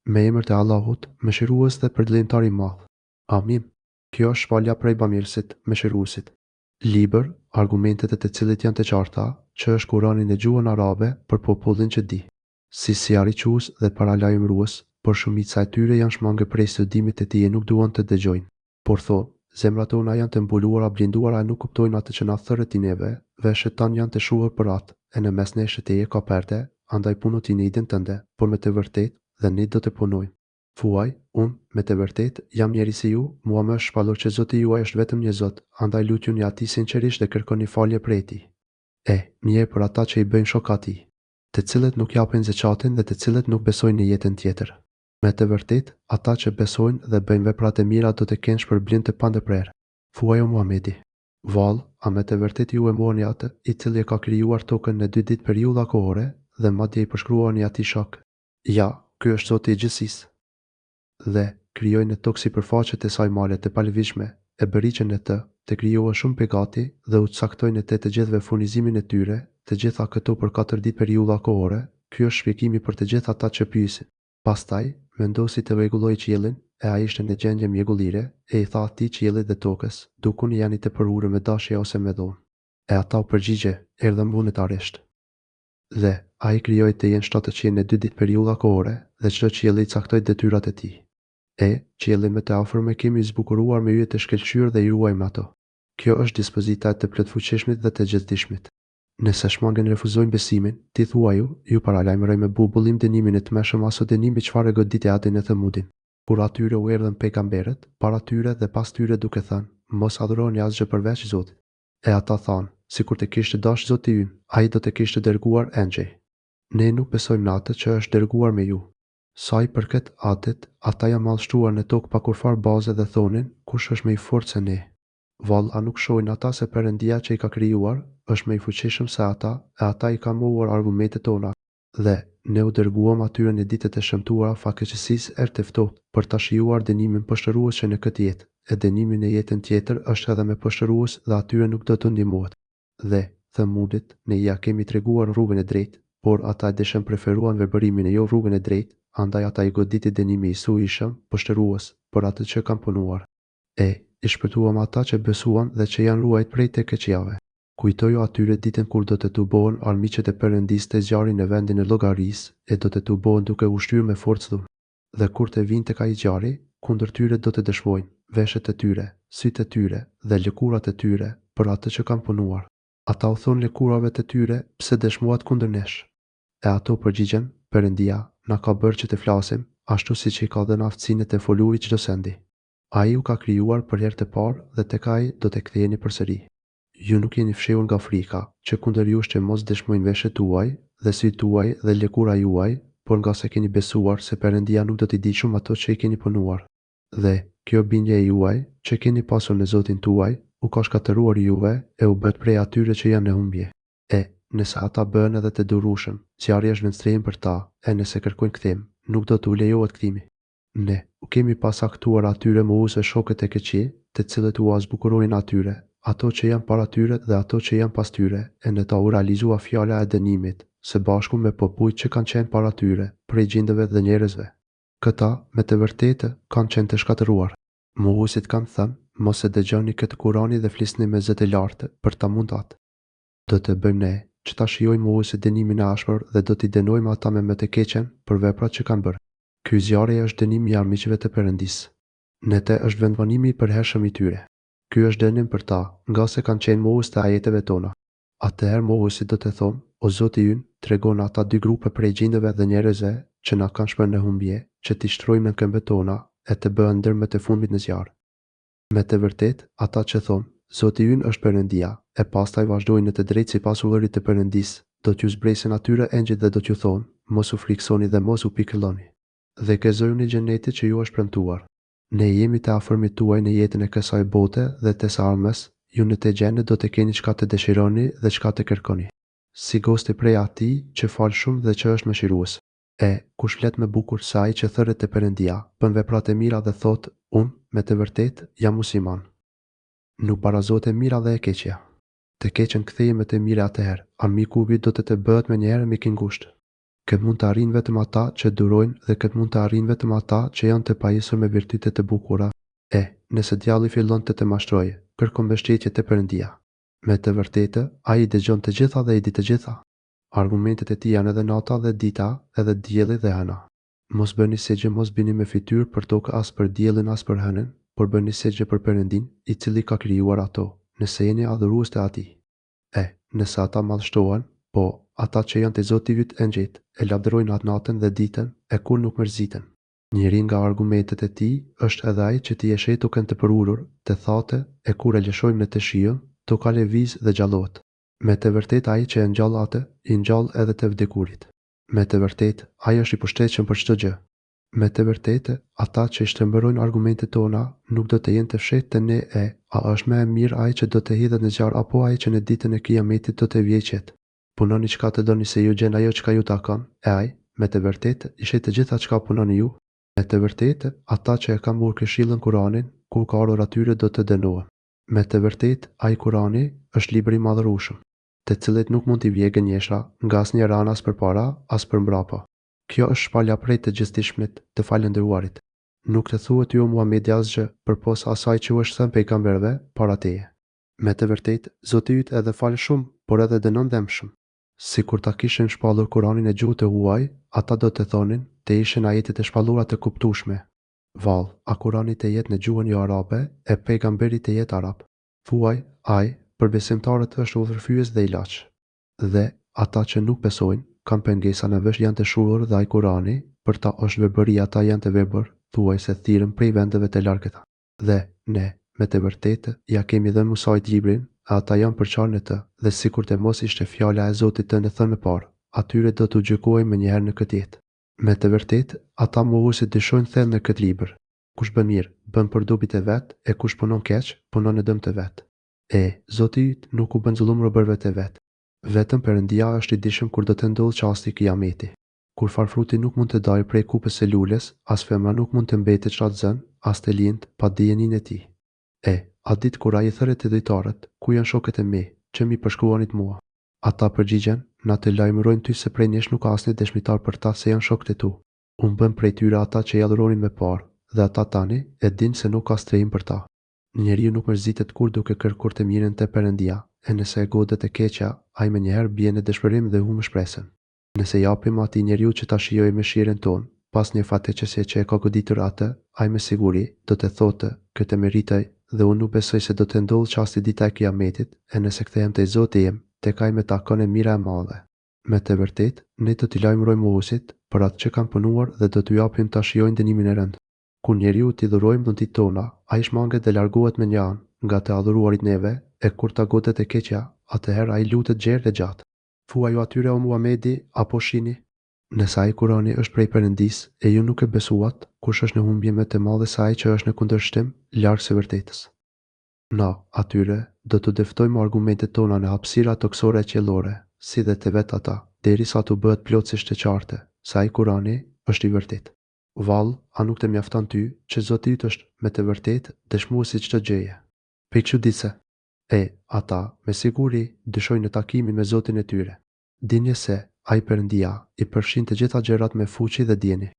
Me emër të Allahut, mëshirues dhe përdlimtar i madh. Amin. Kjo është shpallja prej bamirësit, mëshiruesit. Libër, argumentet e të cilit janë të qarta, që është Kurani në gjuhën arabe për popullin që di. Si sjarriques dhe paralajmërues, por shumica e tyre janë shmangë prej studimit të tij e nuk duan të dëgjojnë. Por zemrat tona janë të mbuluara, blinduara e nuk kuptojnë atë që na thërret i neve, dhe shetan janë të shuar për atë, e në mes nesh të teje ka perde, andaj puno ti në idin tënde, por me të vërtet, dhe ne do të punojmë. Thuaj, unë, me të vërtet, jam njeri si ju, mua më është shpallur që Zoti juaj është vetëm një Zot, andaj lutjuni atij sinqerisht dhe kërkoni falje prej tij. Mirë për ata që i bëjnë shok atij, të cilët nuk japin zeqatin dhe të cilët nuk besojnë në jetën tjetër. Me të vërtet, ata që besojnë dhe bëjnë veprat e mira do të kenë shpërblim të pandërprer. Thuaj o Muhamedi, vallë, a me të vërtet ju e mohoni atë, i cili e ka krijuar tokën në 2 ditë periudha kohore dhe madje i përshkruani atij shok? Ja, ky është Zoti i gjithësisë. Dhe krijoi në tokë sipërfaqet e saj male të palëvizshme, e bëriqën e të krijohej shumë pegati dhe u caktoi në të gjithëve furnizimin e tyre, të gjitha këto për 4 ditë periudha kohore. Ky është shpjegimi për të gjithë ata që pyesin. Pastaj vendosi të rregulloi qiellin, e ai ishte në gjendje mjegullire, e i tha atij qiellit dhe tokës, dukuni janë të përurë me dashje ose me dhomë. E ata u përgjigje, erdhëm vullnetarisht. Dhe ai krijoi të jenë 7 qiell në 2 ditë periudha kohore, dhe çdo qiell i caktoi detyrat e tij. Qiellin më të afërm e kemi zbukuruar me yje të shkëlqyer dhe i ruajmë ato. Kjo është dispozita e të plotfuqishmit dhe të gjithdijshmit. Nëse shmangën refuzojnë besimin, ti thuaju, ju paralajmëroj me bubullim dënimin e tmeshëm aso dënimi çfarë goditi Adin e Thamudin. Kur atyre u erdhën pejgamberët, para tyre dhe pas tyre duke thënë, mos adhuroni asgjë përveç Zotit. E ata thanë, sikur të kishte dashur Zoti ynë, ai do të kishte dërguar engjëj. Ne nuk besojmë në atë që është dërguar me ju. Sa i përket Adit, ata janë mallshtruar në tokë pa kurfar baze dhe thonin, kush është më i fortë se ne? Vallë, a nuk shohin ata se Perëndia që i ka krijuar është më i fuqishëm se ata, e ata i kanë mohuar argumentet tona. Dhe ne u dërguam atyre në ditët e shëmtuara fatkeqësisë erë të ftohtë për ta shijuar dënimin poshtërues që në këtë jetë, e dënimi në jetën tjetër është edhe me poshtërues dhe atyre nuk do të ndihmohet. Dhe Thamudit, ne ja kemi treguar rrugën e drejtë, por ata e dëshën preferuan verbërimin e jo rrugën e drejtë, andaj ata i goditi dënimi i suhishëm, poshtërues, për atë që kanë punuar. I shpëtuam ata që besuan dhe që janë ruajt prej të keqjave. Kujtoju atyre ditën kur do të tubohen armiqet e Perëndisë të zjarri në vendin e llogarisë, e do të tubohen duke u shtyrë me forcë dhunë. Dhe kur të vinë tek ai zjarri, kundër tyre do të dëshmojnë veshët e tyre, sytë e tyre dhe lëkurat e tyre për atë që kanë punuar. Ata u thonë lëkurave të tyre, pse dëshmuat kundër nesh? E ato përgjigjen, Perëndia na ka bërë që të flasim, ashtu siç i ka dhënë aftësinë të folurit çdo sendi. Ai u ka krijuar për herë të parë dhe tek ai do të ktheheni përsëri. Ju nuk jeni fshehur nga frika, që kundër jush që mos dëshmojnë veshët tuaj dhe sytë tuaj dhe lëkura juaj, por nga se keni besuar se Perëndia nuk do t'i di shumë ato që i keni punuar. Dhe kjo bindje e juaj, që keni pasur në Zotin tuaj, u ka shkatëruar juve e u bët prej atyre që janë në humbje. Nëse ata bëhen edhe të durueshëm, zjarri është vendstrehin për ta, e nëse kërkojnë kthim, nuk do t'u lejohet kthimi. Ne u kemi pasaktuar atyre mohuese shokët e këqij, të cilët u zbukurojnë atyre, ato që janë para tyre dhe ato që janë pas tyre, e në ta u realizua fjala e dënimit, së bashku me popujt që kanë qenë para tyre, prej gjindëve dhe njerëzve. Këta, me të vërtetë, kanë qenë të shkatëruar. Mohuesit kanë thënë, mos e dëgjoni këtë Kurani dhe flisni me zë të lartë për ta mundat. Do të bëjmë ne, që ta shijojmë mohuesit dënimin e ashpër dhe do t'i dënojmë ata me më të keqen për veprat që kanë bërë. Ky zjarri është dënimi i armiqve të Perëndisë. Në të është vendbanimi i përhershëm i tyre. Ky është dënim për ta, nga se kanë qenë mohues të ajeteve tona. Atëherë mohuesit do të thonë, o Zoti ynë, tregon ata 2 grupe prej gjindëve dhe njerëzve që na kanë shpërë në humbje, që t'i shtrojmë në këmbët tona e të bëhen ndër më të fundit në zjarr. Me të vërtet, ata që thonë, Zoti ynë është Perëndia, e pastaj vazhdojnë në të drejtë sipas ulërit të Perëndisë, do t'ju zbresin atyre engjëjt dhe do t'ju thonë, mos u friksoni dhe mos u pikëlloni. Dhe gëzojuni xhenetin që ju është premtuar. Ne jemi të afërmit tuaj në jetën e kësaj bote dhe të së ardhmes, ju në të xhenet do të keni çka të dëshironi dhe çka të kërkoni. Si gosti prej atij që fal shumë dhe që është mëshirues. Kush flet me bukur se ai që thërret te Perëndia, bën veprat e mira dhe thot, unë, me të vërtetë, jam musliman. Nuk barazohet e mira dhe e keqja. Të keqen kthehej me të mira atëherë, armiku i do të bëhet më njëherë mik i ngushtë. Këtë mund të arrijnë vetëm ata që durojnë dhe këtë mund të arrijnë vetëm ata që janë të pajisur me virtyte të bukura. Nëse djalli fillon të të mashtrojë, kërkon mbështetje te Perëndia. Me të vërtetë, ai i dëgjon të gjitha dhe i di të gjitha. Argumentet e tij janë edhe nata dhe dita, edhe dielli dhe hëna. Mos bëni segjë, mos bini me fytyrë për tokë as për diellin as për hënën, por bëni segjë për Perëndin, i cili ka krijuar ato, nëse jeni adhurues të Atij. Nëse ata madhështohen, po, ata që janë të Zoti yt e ngjit, e lavdërojnë atë natën dhe ditën, e kur nuk mërziten. Njëri nga argumentet e tij është edhe ai që ti e sheh duken të përulur, të thate, e kur e lëshojmë në të shijon, to ka lëviz dhe gjallohet. Me të vërtetë ai që e ngjall atë, i ngjall edhe të vdekurit. Me të vërtetë, ai është i përshtatshëm për çdo gjë. Me të vërtetë, ata që i shtrembërojnë argumentet tona nuk do të jenë të fshehtë te ne a është më e mirë ai që do të hidhet në zjarr apo ai që në ditën e Kiametit do të vjeqet. Punoni çka të doni se ju gjen ajo çka ju takon, ai, me të vërtetë, i sheh të gjitha çka punoni ju. Me të vërtetë, ata që e kanë mburë këshillën Kur'anin, kur ka ardhur atyre do të dënohen. Me të vërtetë, ai Kur'ani është libri i madhërueshëm, të cilët nuk mund t'i vijë gënjeshtra nga asnjë ran as përpara, as përmbrapa. Kjo është shpalja prej të gjithdijshmit, të falëndëruarit. Nuk të thuhet ju Muhamedi asgjë përposa asaj që u është thënë pejgamberëve para teje. Me të vërtetë, Zoti yt edhe fal shumë, por edhe dënon dëmshëm. Sikur ta kishin shpallur Kur'anin e gjuhë të huaj, ata do të thonin, të ishin ajetet e shpallura të kuptueshme. Vallë, a Kur'ani të jetë në gjuhën jo arabe, e pejgamberi të jetë arab. Thuaj, ai, për besimtarët është udhërfyes dhe ilaç. Dhe ata që nuk besojnë, kanë pengesa në vesh janë të shurur dhe ai Kur'ani, për ta është verbëri ata janë të verbër, thuaj se thirrën prej vendeve të largëta. Dhe ne, me të vërtetë, ja kemi dhënë Musait librin, ata janë përçarë në të, dhe sikur të mos ishte fjala e Zotit të në thënë më parë, atyre do t'u gjykojmë më njëherë në këtë jetë. Me të vërtetë, ata mohuesit dyshojnë thellë në këtë libër. Kush bën mirë, bën për dobit e vet, e kush punon keq, punon në dëm të vet. Zoti yt nuk u bën zullum robërve të vet. Vetëm Perëndia është i dishëm kur do të ndodhë çasti i Kiametit. Kur farfruti nuk mund të dalë prej kupës së lules, as femra nuk mund të mbetet shtatzën, as të lindë pa dijenin e tij. A ditë kur ai thërret të dhejtarët, ku janë shokët e mi, që mi përshkruanit mua? Ata përgjigjen, na të lajmërojnë ty se prej nesh nuk ka asnjë dëshmitar për ta se janë shokët e tu. Unë bëm prej tyre ata që i adhuronin me parë, dhe ata tani e dinë se nuk ka strehim për ta. Njeriu nuk mërzitet kur duke kërkuar të mirën te Perëndia, e nëse e godet e keqja, ai menjëherë bie në dëshpërim dhe humbë shpresën. Nëse japim atij njeriu që ta shijojë mëshirën tonë, pas një fatkeqësie që e ka goditur atë, ai me siguri do të thotë, këtë meritoj dhe unë nuk besoj se do të ndodhë çasti dita e Kiametit, e nëse kthehem te Zoti im, tek ai me takon e mira e madhe. Me të vërtetë, ne do t'i lajmërojmë mohuesit për atë që kanë punuar dhe do t'u japim ta shijojnë dënimin e rënd. Kur njeriu t'i dhurojmë dhuntit tona, ai shmanget dhe largohet me një anë nga të adhuruarit neve, e kur ta godet e keqja, atëherë ai lutet gjerë dhe gjatë. Thuaj ju atyre o Muhamedi, apo shini? Nëse ai Kurani është prej Perëndisë e ju nuk e besuat, kush është në humbje më të madhe se ai që është në kundërshtim larg së vërtetës. Na, atyre, do të deftojmë argumentet tona në hapësira toksore e qiellore, si dhe të vet ata, derisa t'u bëhet plotësisht të qartë se ai Kurani është i vërtetë. Vallë, a nuk të mjafton ty që Zoti yt është me të vërtetë dëshmuesi çdo gjëje? Pe çuditse. Ata, me siguri, dyshojnë në takimin me Zotin e tyre. Dinje se, ai Perëndia, i përfshin të gjitha gjërat me fuqi dhe dieni.